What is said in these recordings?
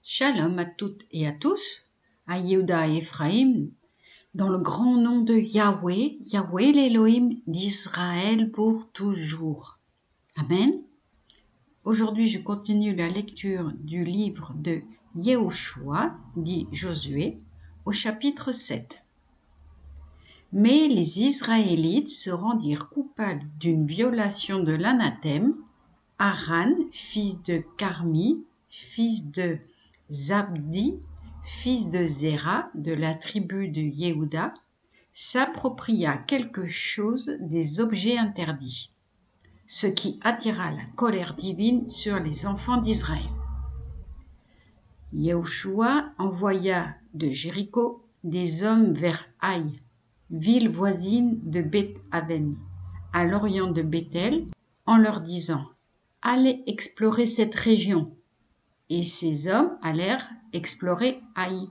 Shalom à toutes et à tous, à Yehuda et Ephraim, dans le grand nom de Yahweh, Yahweh l'Élohim d'Israël pour toujours. Amen. Aujourd'hui, je continue la lecture du livre de Yehoshua, dit Josué, au chapitre 7. Mais les Israélites se rendirent coupables d'une violation de l'anathème. Haran, fils de Carmi, fils de Zabdi, fils de Zéra, de la tribu de Yehuda, s'appropria quelque chose des objets interdits, ce qui attira la colère divine sur les enfants d'Israël. Yehoshua envoya de Jéricho des hommes vers Haï, ville voisine de Beth-Aven, à l'orient de Béthel, en leur disant « Allez explorer cette région ». Et ces hommes allèrent explorer Haï.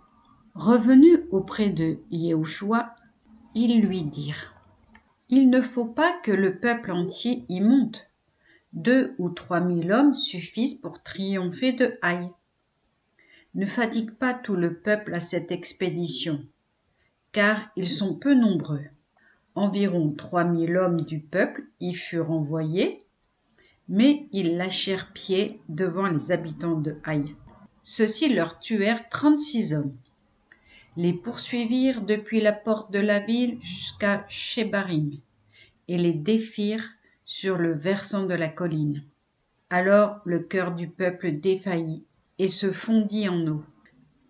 Revenus auprès de Yehoshua, ils lui dirent « Il ne faut pas que le peuple entier y monte. 2 ou 3 000 hommes suffisent pour triompher de Haï. Ne fatigue pas tout le peuple à cette expédition, car ils sont peu nombreux. Environ 3 000 hommes du peuple y furent envoyés, mais ils lâchèrent pied devant les habitants de Haï. Ceux-ci leur tuèrent 36 hommes, les poursuivirent depuis la porte de la ville jusqu'à Shebarim et les défirent sur le versant de la colline. Alors le cœur du peuple défaillit et se fondit en eau.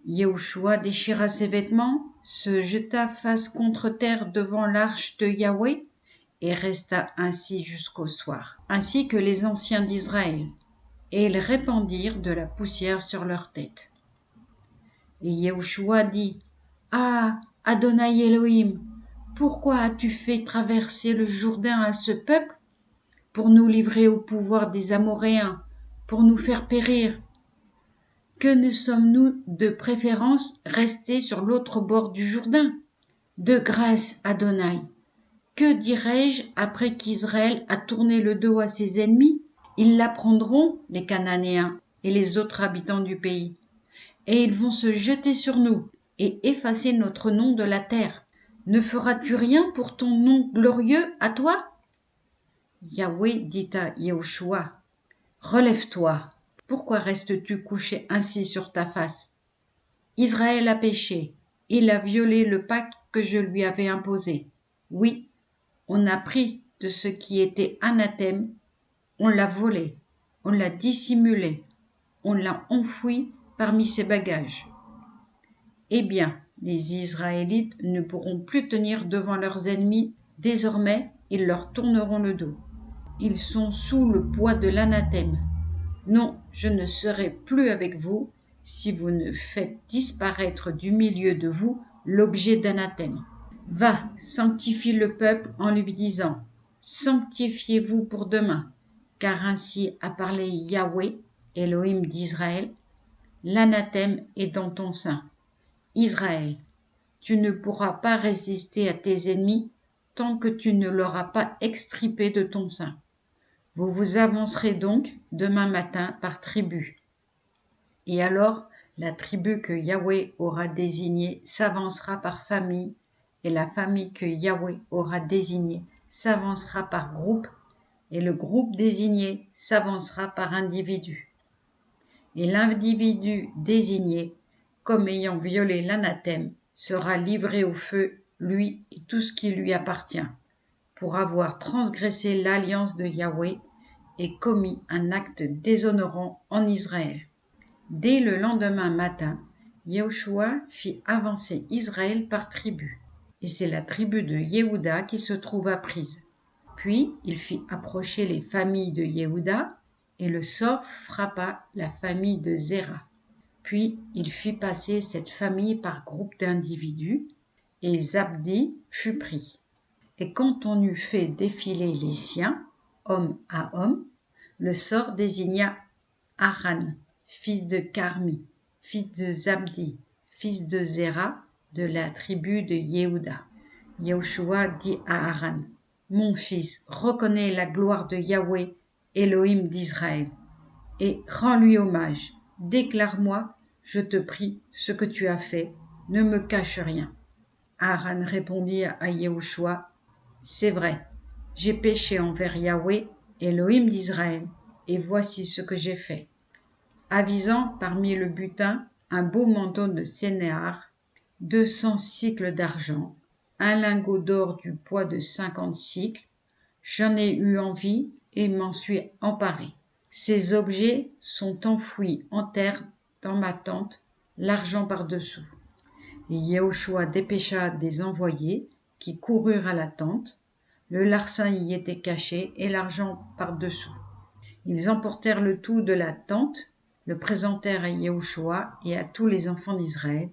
Yehoshua déchira ses vêtements, se jeta face contre terre devant l'arche de Yahweh et resta ainsi jusqu'au soir, ainsi que les anciens d'Israël, et ils répandirent de la poussière sur leurs têtes. Et Yehoshua dit « Ah, Adonai Elohim, pourquoi as-tu fait traverser le Jourdain à ce peuple pour nous livrer au pouvoir des Amoréens, pour nous faire périr? Que ne sommes-nous de préférence restés sur l'autre bord du Jourdain? De grâce, Adonai, que dirai-je après qu'Israël a tourné le dos à ses ennemis? Ils l'apprendront, les Cananéens et les autres habitants du pays, et ils vont se jeter sur nous et effacer notre nom de la terre. Ne feras-tu rien pour ton nom glorieux à toi? » Yahweh dit à Yehoshua, « Relève-toi, pourquoi restes-tu couché ainsi sur ta face? Israël a péché, il a violé le pacte que je lui avais imposé. Oui, on a pris de ce qui était anathème, on l'a volé, on l'a dissimulé, on l'a enfoui parmi ses bagages. Eh bien, les Israélites ne pourront plus tenir devant leurs ennemis, désormais ils leur tourneront le dos. Ils sont sous le poids de l'anathème. Non, je ne serai plus avec vous si vous ne faites disparaître du milieu de vous l'objet d'anathème. Va, sanctifie le peuple en lui disant « Sanctifiez-vous pour demain, car ainsi a parlé Yahweh, Elohim d'Israël, l'anathème est dans ton sein. Israël, tu ne pourras pas résister à tes ennemis tant que tu ne l'auras pas extirpé de ton sein. Vous vous avancerez donc demain matin par tribu. Et alors, la tribu que Yahweh aura désignée s'avancera par famille, et la famille que Yahweh aura désignée s'avancera par groupe, et le groupe désigné s'avancera par individu. Et l'individu désigné, comme ayant violé l'anathème, sera livré au feu, lui et tout ce qui lui appartient, pour avoir transgressé l'alliance de Yahweh et commis un acte déshonorant en Israël. Dès le lendemain matin, Yehoshua fit avancer Israël par tribu, et c'est la tribu de Yehuda qui se trouva prise. Puis il fit approcher les familles de Yehuda, et le sort frappa la famille de Zéra. Puis il fit passer cette famille par groupe d'individus, et Zabdi fut pris. Et quand on eut fait défiler les siens, homme à homme, le sort désigna Haran, fils de Carmi, fils de Zabdi, fils de Zéra, de la tribu de Yehuda. Yehoshua dit à Haran, « Mon fils, reconnais la gloire de Yahweh, Elohim d'Israël, et rends-lui hommage. Déclare-moi je te prie, ce que tu as fait, ne me cache rien. » Aaron répondit à Yahushua, « C'est vrai, j'ai péché envers Yahweh, Elohim d'Israël, et voici ce que j'ai fait. » Avisant parmi le butin un beau manteau de sénéar, 200 cycles d'argent, un lingot d'or du poids de 50 cycles, j'en ai eu envie et m'en suis emparé. Ces objets sont enfouis en terre dans ma tente, l'argent par-dessous. Et Yahushua dépêcha des envoyés qui coururent à la tente. Le larcin y était caché et l'argent par-dessous. Ils emportèrent le tout de la tente, le présentèrent à Yahushua et à tous les enfants d'Israël,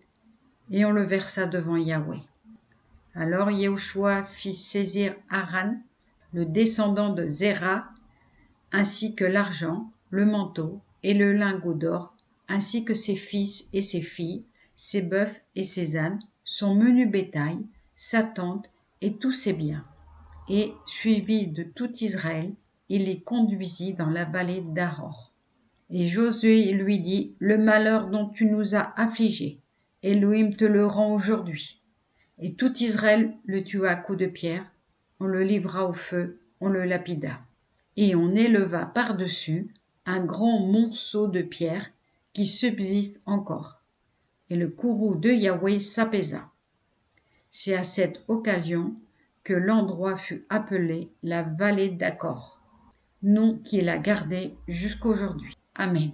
et on le versa devant Yahweh. Alors Yahushua fit saisir Aaron, le descendant de Zéra, ainsi que l'argent, le manteau et le lingot d'or, ainsi que ses fils et ses filles, ses bœufs et ses ânes, son menu bétail, sa tente et tous ses biens. Et, suivi de tout Israël, il les conduisit dans la vallée d'Aror. Et Josué lui dit, « Le malheur dont tu nous as affligés, Elohim te le rend aujourd'hui. » Et tout Israël le tua à coups de pierre, on le livra au feu, on le lapida. Et on éleva par-dessus un grand monceau de pierre qui subsiste encore. Et le courroux de Yahweh s'apaisa. C'est à cette occasion que l'endroit fut appelé la vallée d'Achor, nom qu'il a gardé jusqu'aujourd'hui. Amen.